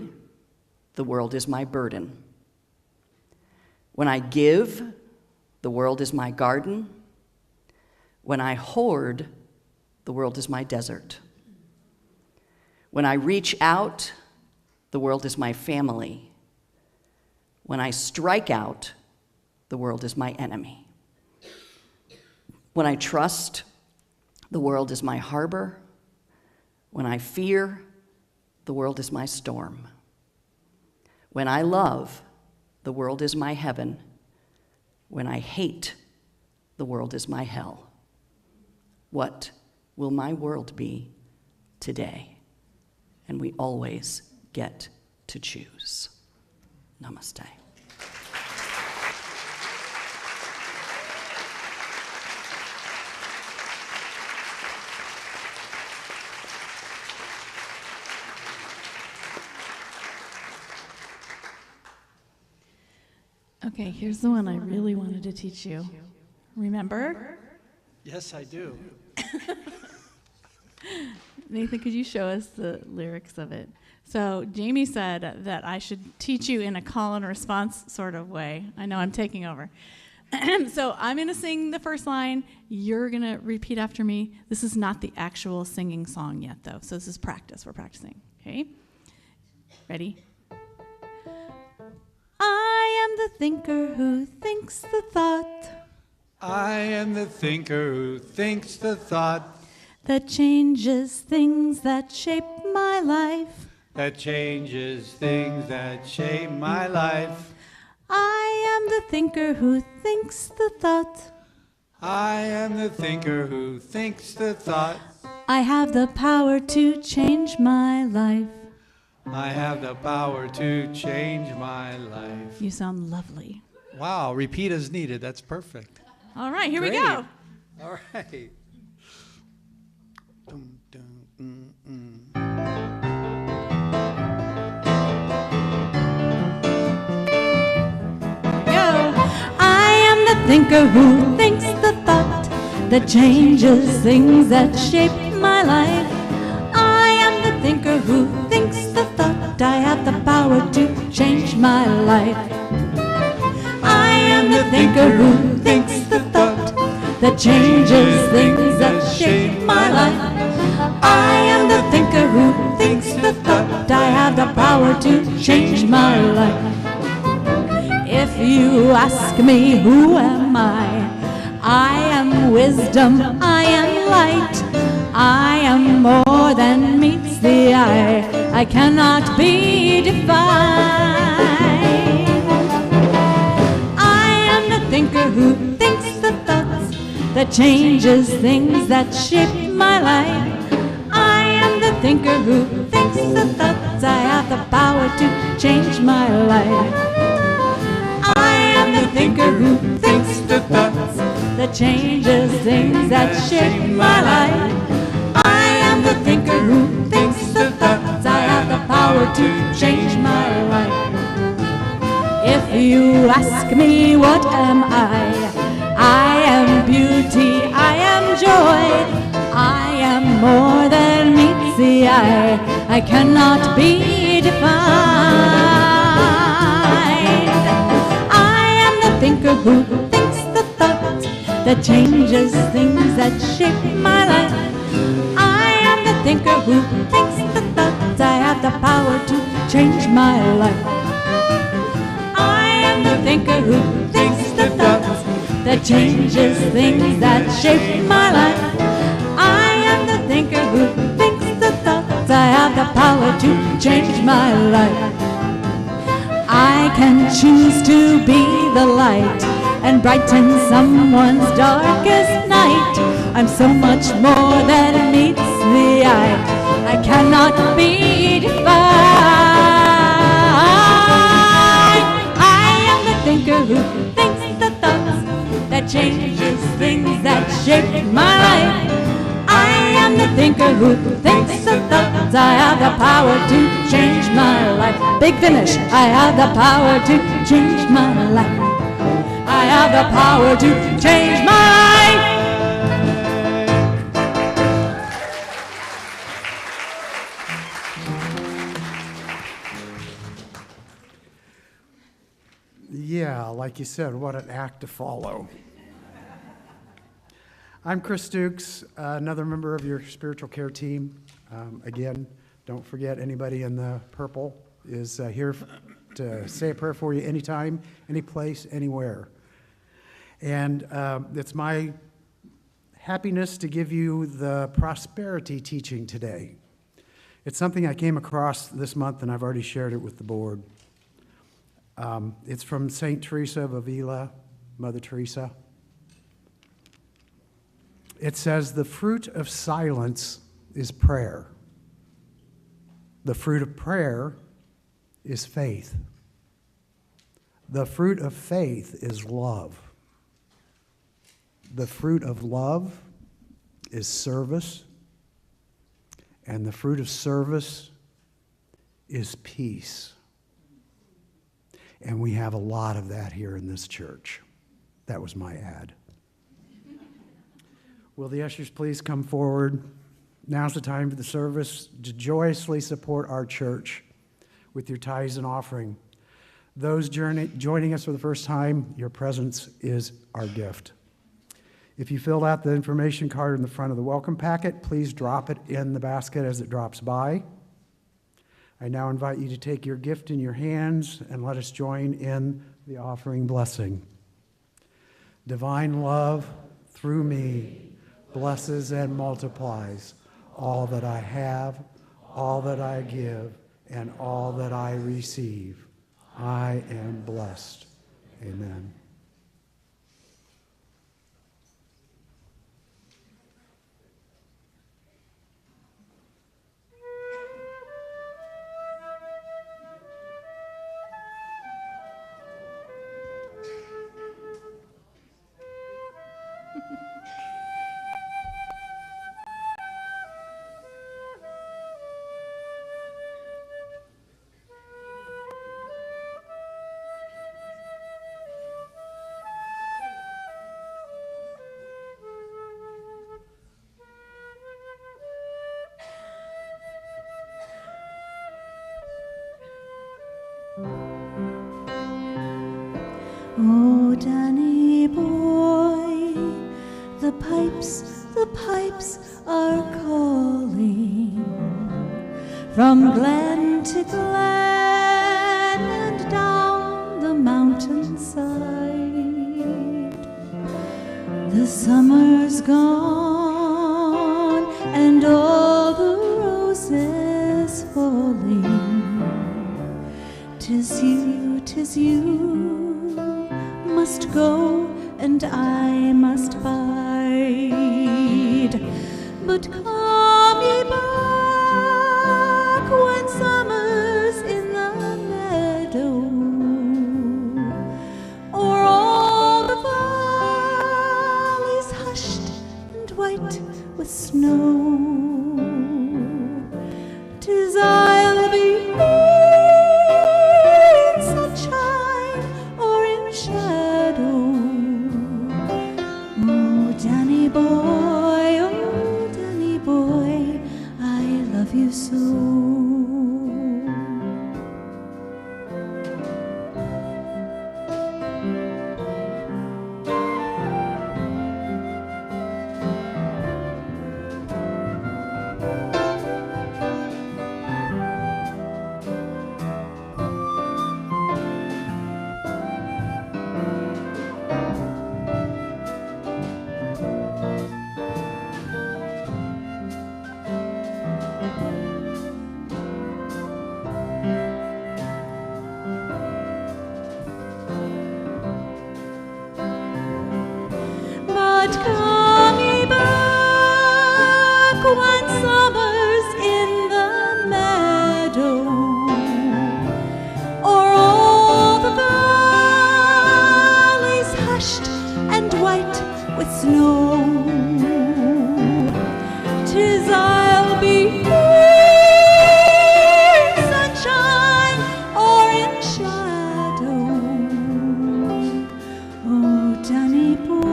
the world is my burden. When I give, the world is my garden. When I hoard, the world is my desert. When I reach out, the world is my family. When I strike out, the world is my enemy. When I trust, the world is my harbor. When I fear, the world is my storm. When I love, the world is my heaven. When I hate, the world is my hell. What will my world be today? And we always get to choose. Namaste. Okay, here's the one I really wanted to teach you. Remember? Yes, I do. Nathan, could you show us the lyrics of it? So Jamie said that I should teach you in a call and response sort of way. I know I'm taking over. So I'm going to sing the first line. You're going to repeat after me. This is not the actual singing song yet, though. So this is practice. We're practicing. Okay? Ready? I am the thinker who thinks the thought. I am the thinker who thinks the thought That changes things that shape my life. that changes things that shape my life. I am the thinker who thinks the thought. I am the thinker who thinks the thought. I have the power to change my life. I have the power to change my life. You sound lovely. Wow, repeat as needed. That's perfect. All right, here Great. we go. All right. Dum, dum, I am the thinker who thinks the thought that changes things that shape my life. I am the thinker who thinks the thought. I have the power to change my life. I am the thinker who thinks the thought that changes things that shape my life. I am the thinker who thinks the thought. I have the power to change my life. If you ask me who am I am wisdom, I am light, I am more than meets the eye, I cannot be defined. I am the thinker who thinks the thoughts that changes things that shape my life. I am the thinker who thinks the thoughts. I have the power to change my life. I am the thinker who thinks the thoughts that changes things that shape my life. I am the thinker who thinks the thoughts. I have the power to change my life. If you ask me what am I am beauty, I am joy, I am more than meets the eye. I cannot be defined. I am the thinker who thinks the thoughts that changes things that shape my life. I am the thinker who thinks the thoughts. I have the power to change my life. I am the thinker who thinks the thoughts that changes things that shape my life. I am the thinker who thinks the thoughts. I have the power to change my life. I can choose to be the light and brighten someone's darkest night. I'm so much more than meets the eye. I cannot be defined. I am the thinker who thinks the thoughts that changes things that shape my life. I am the thinker who thinks the thoughts. I have the power to change my life. Big finish. I have the power to change my life. I have the power to change my life. Yeah, like you said, what an act to follow. I'm Chris Dukes, another member of your spiritual care team. Again, don't forget anybody in the purple is here to say a prayer for you anytime, any place, anywhere. And it's my happiness to give you the prosperity teaching today. It's something I came across this month, and I've already shared it with the board. It's from St. Teresa of Avila, Mother Teresa. It says, the fruit of silence is prayer. The fruit of prayer is faith. The fruit of faith is love. The fruit of love is service. And the fruit of service is peace. And we have a lot of that here in this church. That was my ad. Will the ushers please come forward? Now's the time for the service to joyously support our church with your tithes and offering. Those joining us for the first time, your presence is our gift. If you filled out the information card in the front of the welcome packet, please drop it in the basket as it drops by. I now invite you to take your gift in your hands and let us join in the offering blessing. Divine love through me blesses and multiplies all that I have, all that I give, and all that I receive. I am blessed. Amen. Oh, Danny boy, the pipes are calling from glen to glen and down the mountainside. The summer's gone and all the roses falling. 'Tis you must go and I must bide. But come ye by, white with snow. 'Tis I'll be in sunshine or in shadow. Oh, Danny boy, I love you so. But come ye back when summer's in the meadow, or all the valleys hushed and white with snow. 'Tis I'll be in sunshine or in shadow. Oh, Danny boy,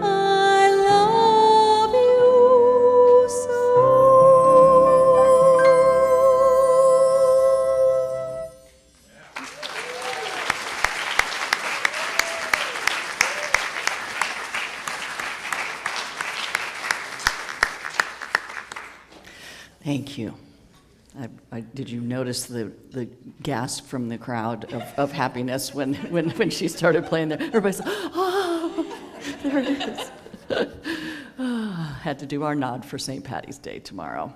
I love you so. Thank you. Did you notice the gasp from the crowd of happiness when she started playing there? Everybody said, oh, there it is. Had to do our nod for St. Patty's Day tomorrow.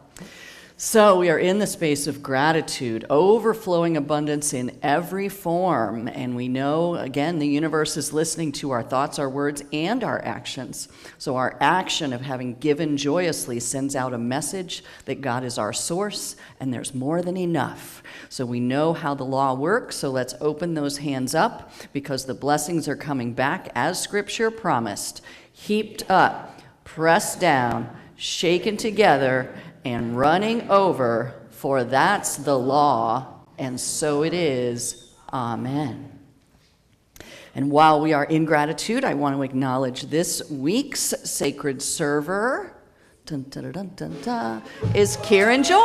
So we are in the space of gratitude, overflowing abundance in every form. And we know, again, the universe is listening to our thoughts, our words, and our actions. So our action of having given joyously sends out a message that God is our source and there's more than enough. So we know how the law works, so let's open those hands up because the blessings are coming back as Scripture promised, heaped up, pressed down, shaken together, and running over, for that's the law, and so it is. Amen. And while we are in gratitude, I want to acknowledge this week's sacred server, dun, dun, dun, dun, dun, is Kieran George.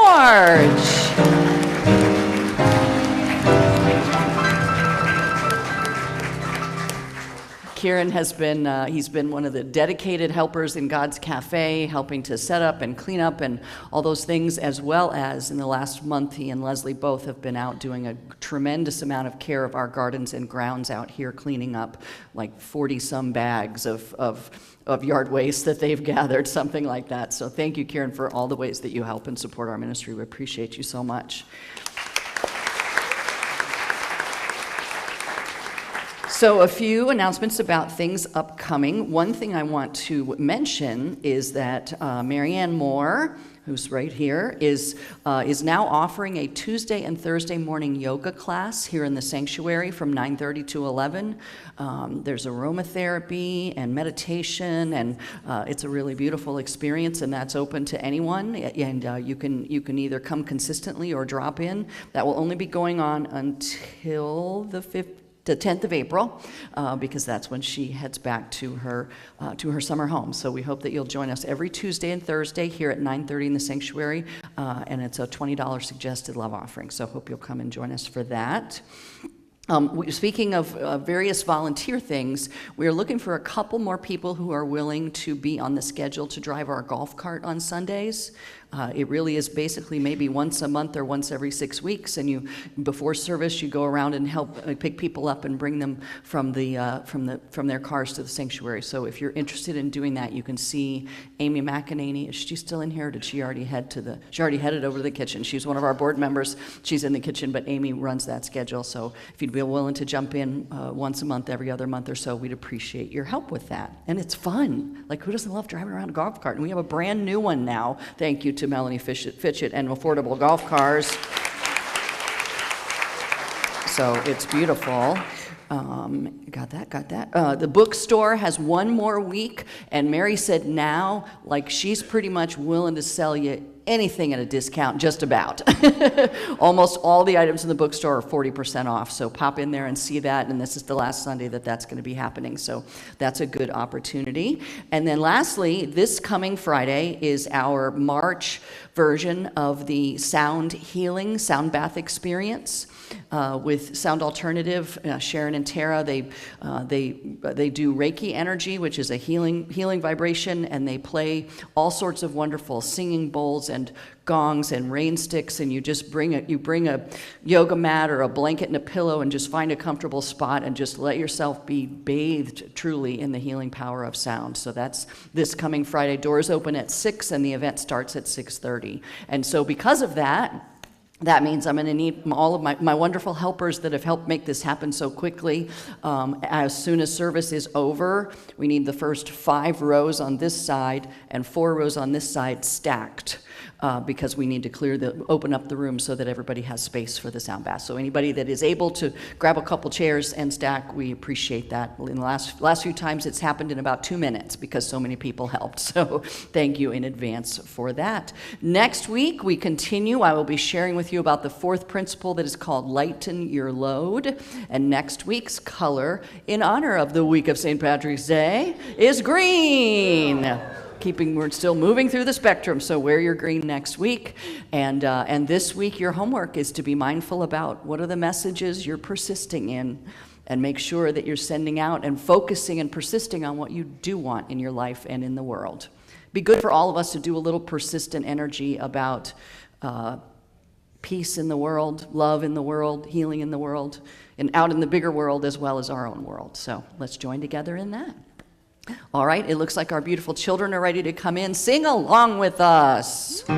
Kieran has been, he's been one of the dedicated helpers in God's Cafe, helping to set up and clean up and all those things, as well as in the last month, he and Leslie both have been out doing a tremendous amount of care of our gardens and grounds out here, cleaning up like 40-some bags of yard waste that they've gathered, something like that. So thank you, Kieran, for all the ways that you help and support our ministry. We appreciate you so much. So a few announcements about things upcoming. One thing I want to mention is that Marianne Moore, who's right here, is now offering a Tuesday and Thursday morning yoga class here in the sanctuary from 9:30 to 11. There's aromatherapy and meditation, and it's a really beautiful experience, and that's open to anyone. And you can either come consistently or drop in. That will only be going on until the 10th of April, because that's when she heads back to her summer home. So we hope that you'll join us every Tuesday and Thursday here at 9:30 in the sanctuary, and it's a $20 suggested love offering. So hope you'll come and join us for that. Speaking of various volunteer things, we are looking for a couple more people who are willing to be on the schedule to drive our golf cart on Sundays. It really is basically maybe once a month or once every 6 weeks, and before service you go around and help pick people up and bring them from their cars to the sanctuary. So if you're interested in doing that, you can see Amy McEnany. Is she still in here? Or did she already she already headed over to the kitchen? She's one of our board members. She's in the kitchen, but Amy runs that schedule. So if you'd be willing to jump in once a month, every other month or so, we'd appreciate your help with that. And it's fun. Like, who doesn't love driving around a golf cart? And we have a brand new one now. Thank you to Melanie Fitchett and Affordable Golf Cars. So it's beautiful. Got that. The bookstore has one more week, and Mary said now, like, she's pretty much willing to sell you anything at a discount, just about. Almost all the items in the bookstore are 40% off, so pop in there and see that, and this is the last Sunday that that's going to be happening, so that's a good opportunity. And then lastly, this coming Friday is our March version of the sound healing, sound bath experience. With Sound Alternative, Sharon and Tara, they do Reiki energy, which is a healing vibration, and they play all sorts of wonderful singing bowls and gongs and rain sticks, and you just bring a yoga mat or a blanket and a pillow and just find a comfortable spot and just let yourself be bathed truly in the healing power of sound. So that's this coming Friday. Doors open at 6 and the event starts at 6:30. And so because of that means I'm going to need all of my wonderful helpers that have helped make this happen so quickly. As soon as service is over, we need the first 5 rows on this side and 4 rows on this side stacked. Because we need to open up the room so that everybody has space for the sound bath. So anybody that is able to grab a couple chairs and stack, we appreciate that. In the last few times, it's happened in about 2 minutes because so many people helped. So thank you in advance for that. Next week, we continue. I will be sharing with you about the 4th principle that is called Lighten Your Load. And next week's color, in honor of the week of St. Patrick's Day, is green. We're still moving through the spectrum, so wear your green next week. And this week, your homework is to be mindful about what are the messages you're persisting in, and make sure that you're sending out and focusing and persisting on what you do want in your life and in the world. Be good for all of us to do a little persistent energy about peace in the world, love in the world, healing in the world, and out in the bigger world as well as our own world. So let's join together in that. All right, it looks like our beautiful children are ready to come in. Sing along with us. I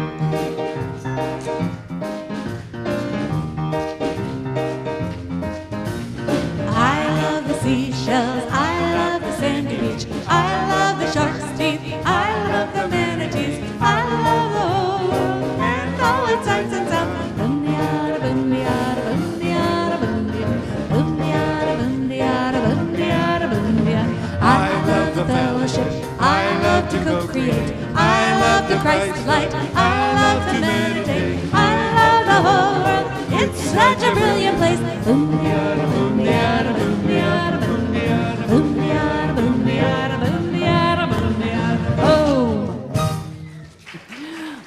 love the seashells, I love the sandy beach, I love the shark's teeth, I love the manatees, I love the whole world and all its sights and sounds. Bundiada, bundiada, bundiada, bundiada, bundiada, bundiada, bundiada, bundiada. I love the fellowship, I love to co-create, I love the Christ light, I love to meditate, I love the whole world, it's such a brilliant place. Bundiada, bundiada, bundiada, bundiada, bundiada, bundiada, bundiada, bundiada. Oh!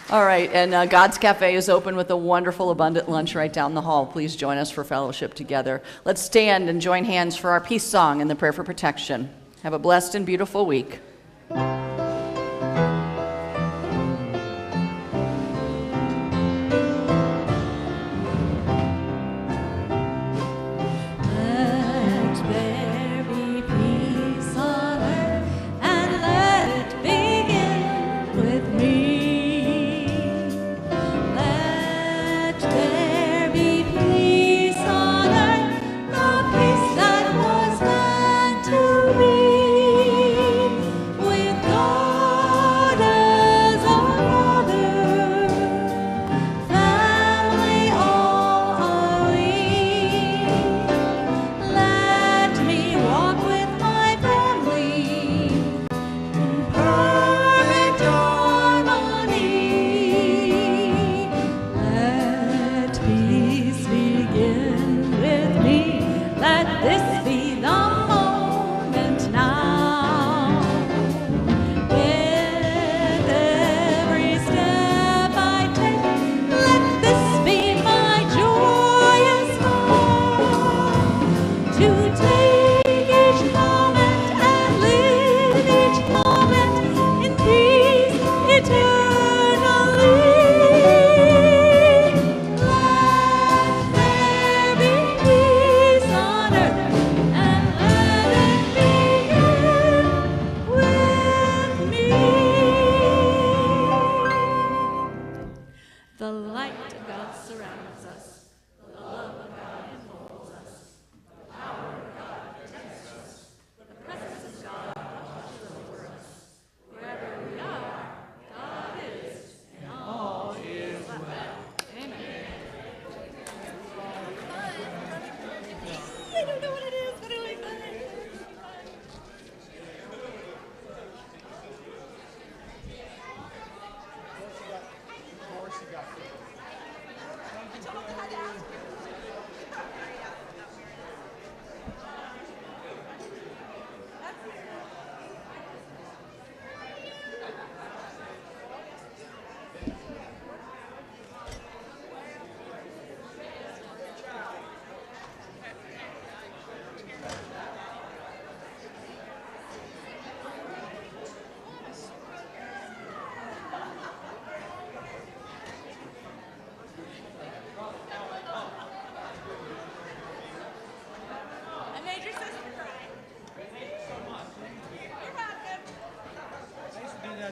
All right, and God's Cafe is open with a wonderful, abundant lunch right down the hall. Please join us for fellowship together. Let's stand and join hands for our peace song and the prayer for protection. Have a blessed and beautiful week.